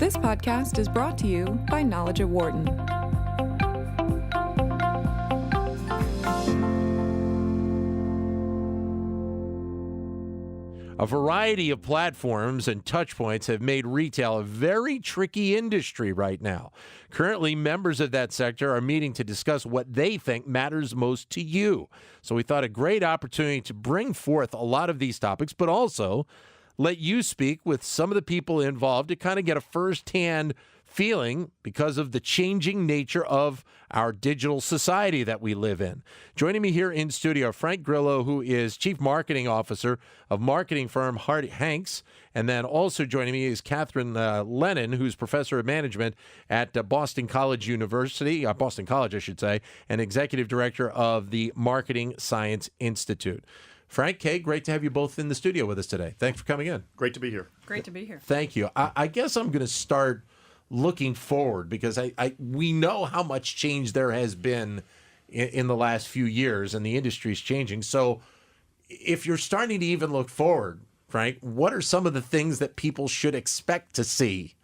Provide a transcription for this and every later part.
This podcast is brought to you by Knowledge Wharton. A variety of platforms and touchpoints have made retail a very tricky industry right now. Currently, members of that sector are meeting to discuss what they think matters most to you. So we thought a great opportunity to bring forth a lot of these topics, but also let you speak with some of the people involved to kind of get a firsthand feeling because of the changing nature of our digital society that we live in. Joining me here in studio, Frank Grillo, who is Chief Marketing Officer of marketing firm Harte. And then also joining me is Katherine Lennon, who's Professor of Management at Boston College, I should say, and Executive Director of the Marketing Science Institute. Frank, Kay, great to have you both in the studio with us today. Thanks for coming in. Great to be here. Great to be here. Thank you. I guess I'm going to start looking forward because we know how much change there has been in the last few years and the industry is changing. So if you're starting to even look forward, Frank, what are some of the things that people should expect to see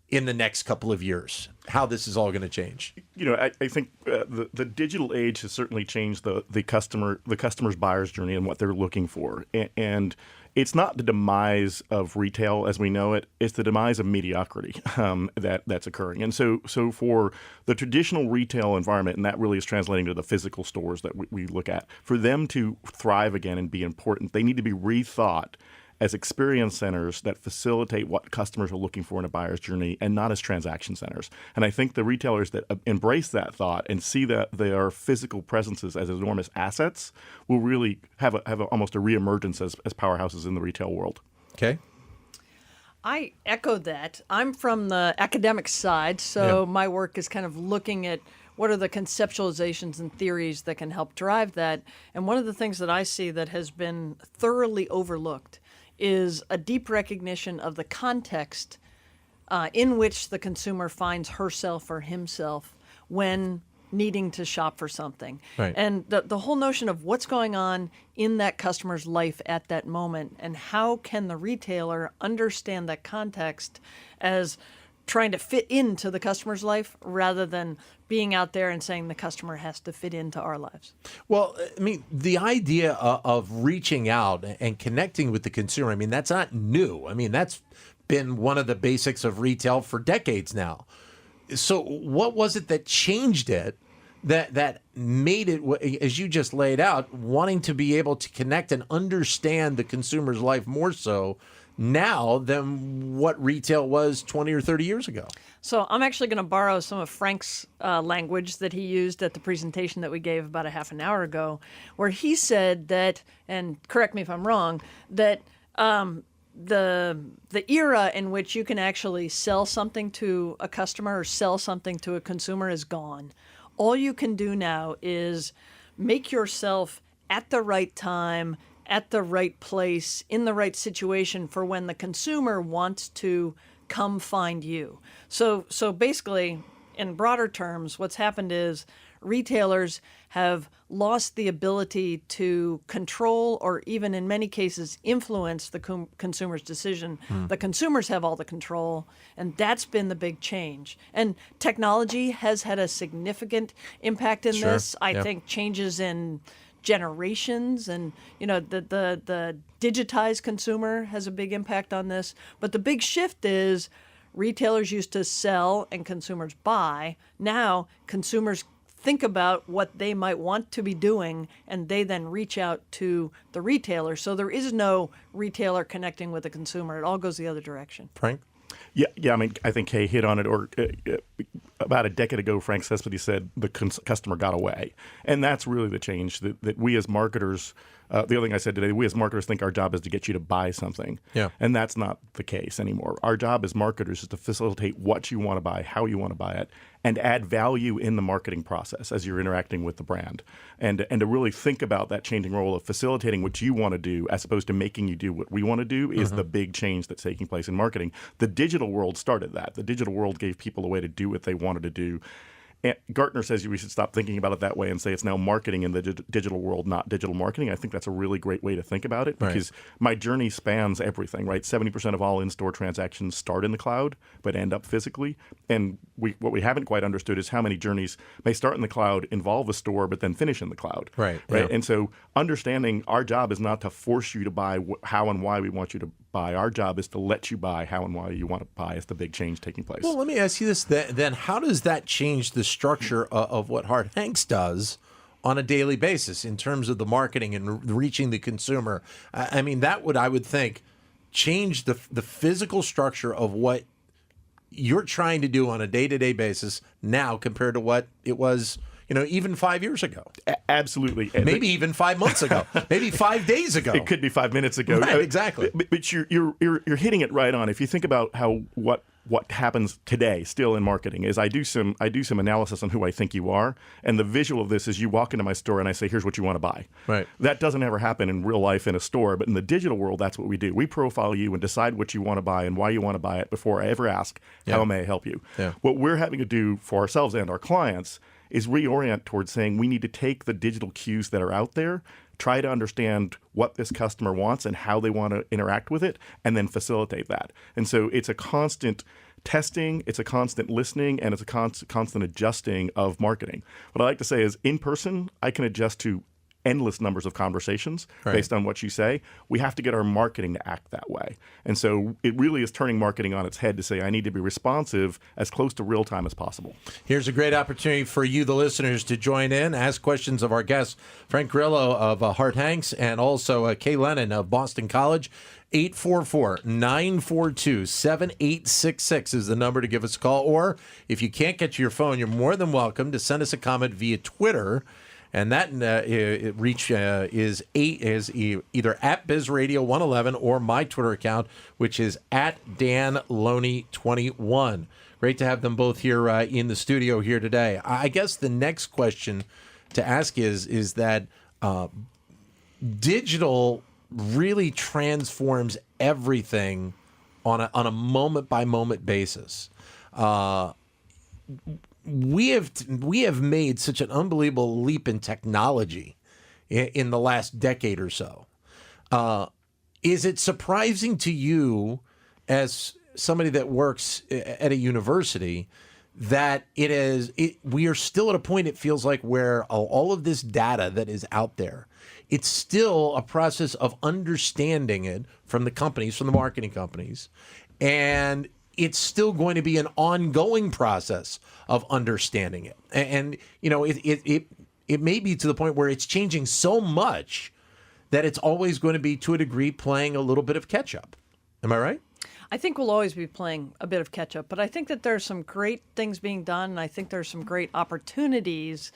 in the next couple of years, how this is all going to change? You know, I think the digital age has certainly changed the customer's buyer's journey and what they're looking for. And it's not the demise of retail as we know it; it's the demise of mediocrity that's occurring. And so for the traditional retail environment, and that really is translating to the physical stores that we look at, for them to thrive again and be important, they need to be rethought as experience centers that facilitate what customers are looking for in a buyer's journey and not as transaction centers. And I think the retailers that embrace that thought and see that their physical presences as enormous assets will really have almost a reemergence as powerhouses in the retail world. Okay. I echo that. I'm from the academic side, so my work is kind of looking at what are the conceptualizations and theories that can help drive that. And one of the things that I see that has been thoroughly overlooked is a deep recognition of the context in which the consumer finds herself or himself when needing to shop for something. Right. And the whole notion of what's going on in that customer's life at that moment and how can the retailer understand that context as trying to fit into the customer's life rather than being out there and saying the customer has to fit into our lives. Well, I mean, the idea of reaching out and connecting with the consumer, I mean, that's not new. I mean, that's been one of the basics of retail for decades now. So what was it that changed it that made it, as you just laid out, wanting to be able to connect and understand the consumer's life more so now than what retail was 20 or 30 years ago? So I'm actually going to borrow some of Frank's language that he used at the presentation that we gave about a half an hour ago, where he said that, and correct me if I'm wrong, that the era in which you can actually sell something to a customer or sell something to a consumer is gone. All you can do now is make yourself at the right time, at the right place, in the right situation for when the consumer wants to come find you. So basically, in broader terms, what's happened is retailers have lost the ability to control or even in many cases influence the consumer's decision. The consumers have all the control, and that's been the big change. And technology has had a significant impact in this. I think changes in generations and the digitized consumer has a big impact on this. But the big shift is retailers used to sell and consumers buy. Now consumers think about what they might want to be doing, and they then reach out to the retailer. So there is no retailer connecting with the consumer. It all goes the other direction. Frank? Yeah. I mean, I think Kay hit on it. Or about a decade ago, Frank Cespedes said the customer got away, and that's really the change that we as marketers. The other thing I said today, we as marketers think our job is to get you to buy something, and that's not the case anymore. Our job as marketers is to facilitate what you want to buy, how you want to buy it, and add value in the marketing process as you're interacting with the brand, and to really think about that changing role of facilitating what you want to do as opposed to making you do what we want to do is the big change that's taking place in marketing. The digital world started that. The digital world gave people a way to do what they wanted to do. And Gartner says we should stop thinking about it that way and say it's now marketing in the digital world, not digital marketing. I think that's a really great way to think about it because my journey spans everything, right? 70% of all in-store transactions start in the cloud but end up physically. And what we haven't quite understood is how many journeys may start in the cloud, involve a store, but then finish in the cloud. Right. Yeah. Yeah. And so understanding our job is not to force you to buy how and why we want you to buy. Our job is to let you buy how and why you want to buy as the big change taking place. Well, let me ask you this then. How does that change the structure of what Harte Hanks does on a daily basis in terms of the marketing and reaching the consumer? I mean, that would, I would think, change the physical structure of what you're trying to do on a day-to-day basis now compared to what it was, even 5 years ago. Absolutely. Maybe even 5 months ago. Maybe 5 days ago. It could be 5 minutes ago. Right, exactly. But you're hitting it right on. If you think about what happens today still in marketing is I do some analysis on who I think you are, and the visual of this is you walk into my store and I say, here's what you want to buy. Right. That doesn't ever happen in real life in a store, but in the digital world, that's what we do. We profile you and decide what you want to buy and why you want to buy it before I ever ask, how may I help you? Yeah. What we're having to do for ourselves and our clients is reorient towards saying we need to take the digital cues that are out there, try to understand what this customer wants and how they want to interact with it, and then facilitate that. And so it's a constant testing, it's a constant listening, and it's a constant adjusting of marketing. What I like to say is in person, I can adjust to endless numbers of conversations based on what you say. We have to get our marketing to act that way. And so it really is turning marketing on its head to say, I need to be responsive as close to real time as possible. Here's a great opportunity for you, the listeners, to join in, ask questions of our guests, Frank Grillo of Harte Hanks and also Kay Lennon of Boston College. 844-942-7866 is the number to give us a call. Or if you can't get to your phone, you're more than welcome to send us a comment via Twitter. And that reach is either at BizRadio111 or my Twitter account, which is at DanLoney21. Great to have them both here in the studio here today. I guess the next question to ask is that digital really transforms everything on a moment by moment basis. We have made such an unbelievable leap in technology in the last decade or so. Is it surprising to you, as somebody that works at a university, that we are still at a point, it feels like, where all of this data that is out there, it's still a process of understanding it from the companies, from the marketing companies, and it's still going to be an ongoing process of understanding it. And it may be to the point where it's changing so much that it's always going to be, to a degree, playing a little bit of catch up. Am I right? I think we'll always be playing a bit of catch up, but I think that there's some great things being done, and I think there's some great opportunities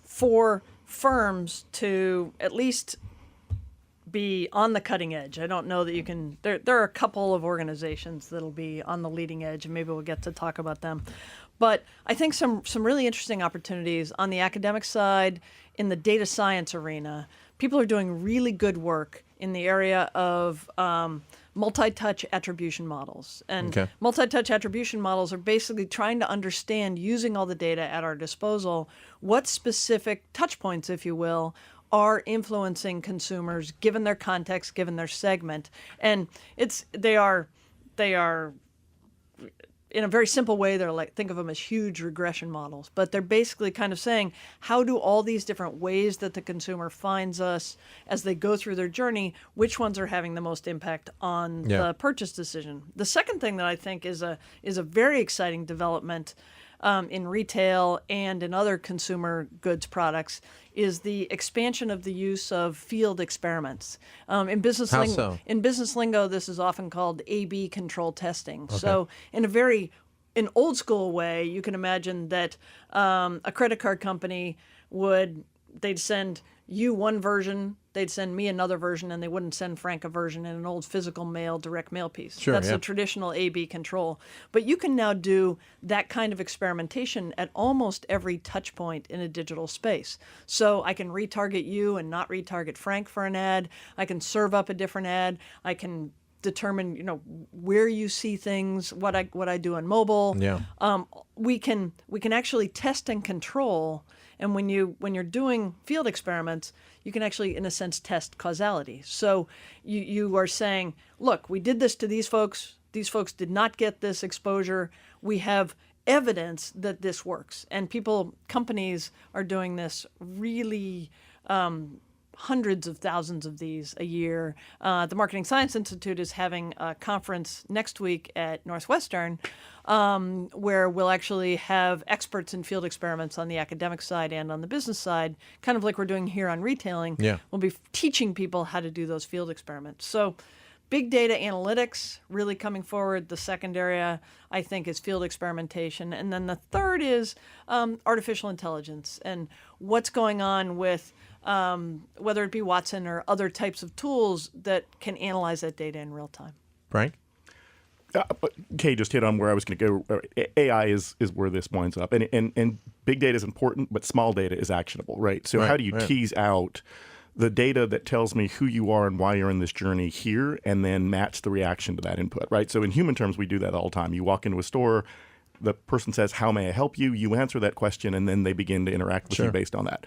for firms to at least be on the cutting edge. I don't know that you can. There are a couple of organizations that'll be on the leading edge, and maybe we'll get to talk about them. But I think some really interesting opportunities on the academic side, in the data science arena. People are doing really good work in the area of multi-touch attribution models. And multi-touch attribution models are basically trying to understand, using all the data at our disposal, what specific touch points, if you will, are influencing consumers given their context, given their segment. And they are in a very simple way, they're like, think of them as huge regression models, but they're basically kind of saying, how do all these different ways that the consumer finds us as they go through their journey, which ones are having the most impact on the purchase decision? The second thing that I think is a very exciting development in retail and in other consumer goods products is the expansion of the use of field experiments. In business lingo, this is often called A/B control testing. Okay. So in an old school way, you can imagine that a credit card company they'd send you one version, they'd send me another version, and they wouldn't send Frank a version in an old physical direct mail piece. Sure, that's a traditional A/B control. But you can now do that kind of experimentation at almost every touch point in a digital space. So I can retarget you and not retarget Frank for an ad. I can serve up a different ad. I can determine, where you see things, what I do on mobile. Yeah. We can actually test and control. And when you're doing field experiments, you can actually, in a sense, test causality. So you are saying, look, we did this to these folks. These folks did not get this exposure. We have evidence that this works. And companies are doing this really hundreds of thousands of these a year. The Marketing Science Institute is having a conference next week at Northwestern where we'll actually have experts in field experiments on the academic side and on the business side, kind of like we're doing here on retailing. Yeah. We'll be teaching people how to do those field experiments. So big data analytics really coming forward. The second area, I think, is field experimentation. And then the third is artificial intelligence and what's going on with whether it be Watson or other types of tools that can analyze that data in real time. Frank? Kay just hit on where I was going to go. AI is where this winds up. And big data is important, but small data is actionable, right? So how do you tease out the data that tells me who you are and why you're in this journey here, and then match the reaction to that input, right? So in human terms, we do that all the time. You walk into a store, the person says, "How may I help you?" You answer that question, and then they begin to interact with you based on that.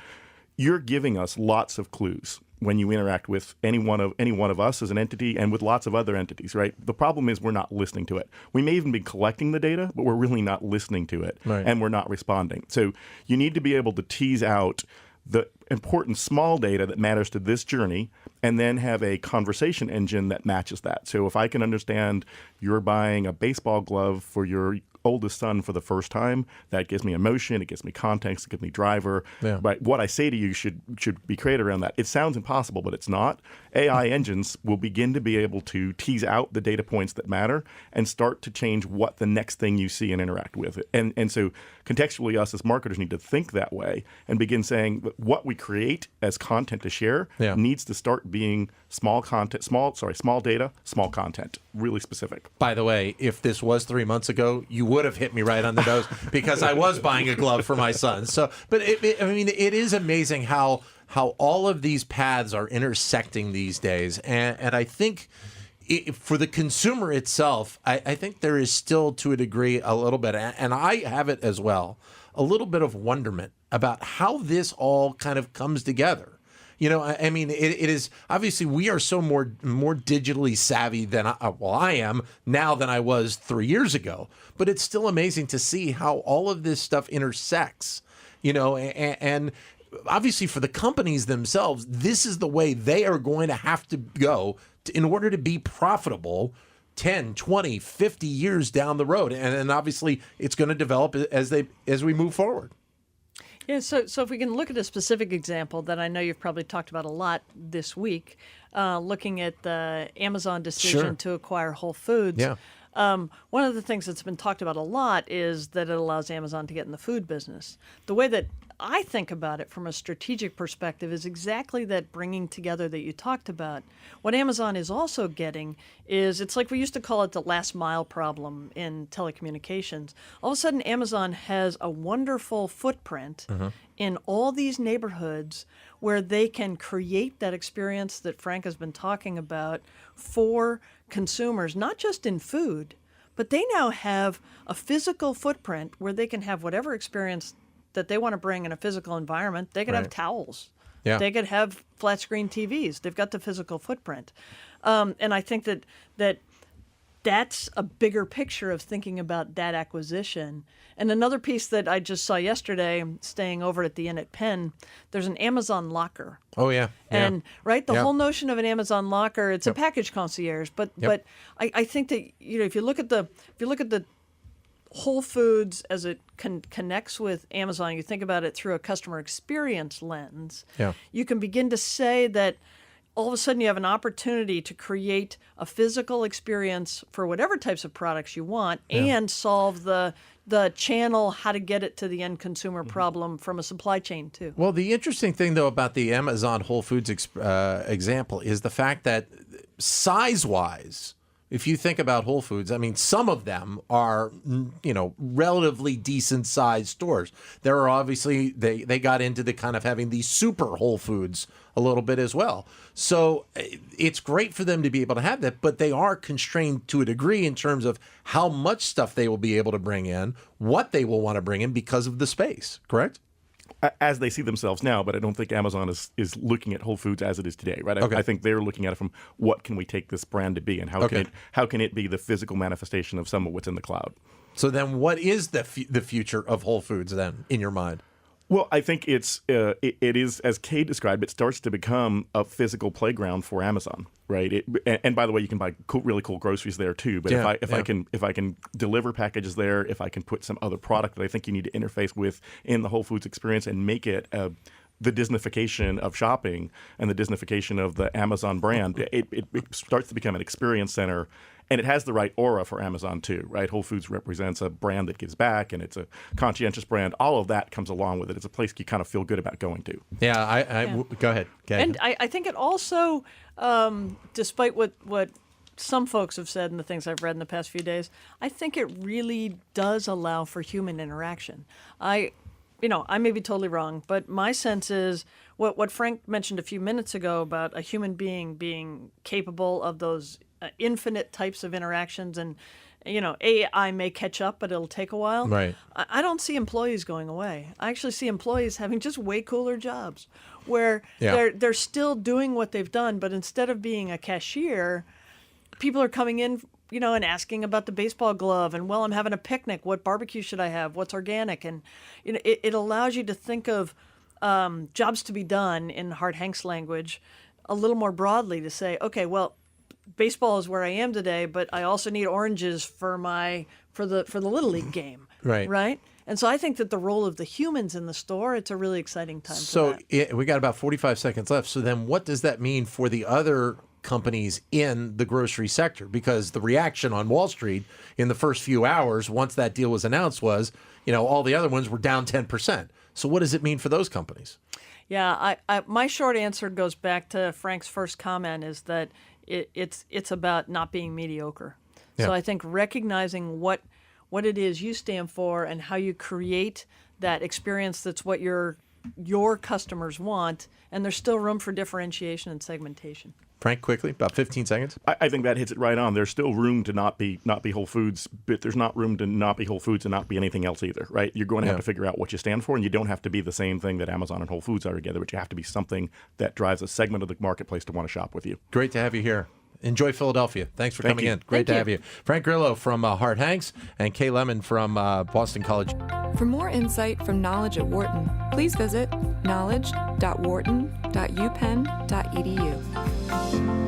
You're giving us lots of clues when you interact with any one of us as an entity and with lots of other entities, right? The problem is we're not listening to it. We may even be collecting the data, but we're really not listening to it, and we're not responding. So you need to be able to tease out the important small data that matters to this journey, and then have a conversation engine that matches that. So if I can understand you're buying a baseball glove for your oldest son for the first time, that gives me emotion, it gives me context, it gives me driver. Yeah. But what I say to you should be created around that. It sounds impossible, but it's not. AI engines will begin to be able to tease out the data points that matter and start to change what the next thing you see and interact with it. And so contextually, us as marketers need to think that way and begin saying that what we create as content to share needs to start being small data, small content, really specific. By the way, if this was 3 months ago, you would have hit me right on the nose because I was buying a glove for my son. So, but it is amazing how all of these paths are intersecting these days, and I think for the consumer itself, I think there is still, to a degree, a little bit, and I have it as well, a little bit of wonderment about how this all kind of comes together. I mean, it is obviously we are so more digitally savvy than I am now than I was 3 years ago. But it's still amazing to see how all of this stuff intersects, and obviously for the companies themselves, this is the way they are going to have to go in order to be profitable 10, 20, 50 years down the road. And obviously it's going to develop as we move forward. Yeah, so if we can look at a specific example that I know you've probably talked about a lot this week, looking at the Amazon decision to acquire Whole Foods. Yeah. One of the things that's been talked about a lot is that it allows Amazon to get in the food business. The way that I think about it from a strategic perspective is exactly that bringing together that you talked about. What Amazon is also getting is, it's like we used to call it the last mile problem in telecommunications. All of a sudden, Amazon has a wonderful footprint in all these neighborhoods where they can create that experience that Frank has been talking about for consumers, not just in food, but they now have a physical footprint where they can have whatever experience that they want to bring in a physical environment. They could have towels. Yeah. They could have flat screen TVs. They've got the physical footprint. And I think that's a bigger picture of thinking about that acquisition. And another piece that I just saw yesterday, staying over at the Inn at Penn, there's an Amazon locker. Oh, yeah. And the whole notion of an Amazon locker, it's a package concierge. But I think that if you look at the Whole Foods as it connects with Amazon, you think about it through a customer experience lens, you can begin to say that all of a sudden you have an opportunity to create a physical experience for whatever types of products you want and solve the channel, how to get it to the end consumer problem from a supply chain too. Well, the interesting thing, though, about the Amazon Whole Foods example is the fact that size-wise, if you think about Whole Foods, I mean, some of them are, relatively decent sized stores. There are obviously, they got into the kind of having these super Whole Foods a little bit as well. So it's great for them to be able to have that, but they are constrained to a degree in terms of how much stuff they will be able to bring in, what they will want to bring in because of the space, correct? As they see themselves now, but I don't think Amazon is looking at Whole Foods as it is today, right? Okay. I think they're looking at it from what can we take this brand to be, and how can it be the physical manifestation of some of what's in the cloud. So then what is the future of Whole Foods then, in your mind? Well, I think it is, as Kay described, it starts to become a physical playground for Amazon, right? And by the way, you can buy really cool groceries there too. But if I can deliver packages there, if I can put some other product that I think you need to interface with in the Whole Foods experience and make it the Disneyfication of shopping and the Disneyfication of the Amazon brand, it starts to become an experience center. And it has the right aura for Amazon too, right? Whole Foods represents a brand that gives back, and it's a conscientious brand. All of that comes along with it. It's a place you kind of feel good about going to. Go ahead. And I think it also, despite what some folks have said and the things I've read in the past few days, I think it really does allow for human interaction. I may be totally wrong, but my sense is what Frank mentioned a few minutes ago about a human being capable of those infinite types of interactions, and AI may catch up, but it'll take a while. Right. I don't see employees going away. I actually see employees having just way cooler jobs where they're still doing what they've done, but instead of being a cashier, people are coming in, and asking about the baseball glove, and I'm having a picnic. What barbecue should I have? What's organic? And it allows you to think of jobs to be done in Harte Hanks language a little more broadly, to say, okay, well, baseball is where I am today, but I also need oranges for the Little League game. Right. And so I think that the role of the humans in the store, it's a really exciting time. So we got about 45 seconds left. So then what does that mean for the other companies in the grocery sector? Because the reaction on Wall Street in the first few hours, once that deal was announced, was, all the other ones were down 10%. So what does it mean for those companies? Yeah, my short answer goes back to Frank's first comment, is that it's about not being mediocre. Yeah. So I think recognizing what it is you stand for and how you create that experience that's what your customers want, and there's still room for differentiation and segmentation. Frank, quickly, about 15 seconds. I think that hits it right on. There's still room to not be Whole Foods, but there's not room to not be Whole Foods and not be anything else either, right? You're going to have to figure out what you stand for, and you don't have to be the same thing that Amazon and Whole Foods are together, but you have to be something that drives a segment of the marketplace to want to shop with you. Great to have you here. Enjoy Philadelphia. Thanks for coming in. Great to have you. Frank Grillo from Harte Hanks and Kay Lemon from Boston College. For more insight from Knowledge at Wharton, please visit knowledge.wharton.upenn.edu.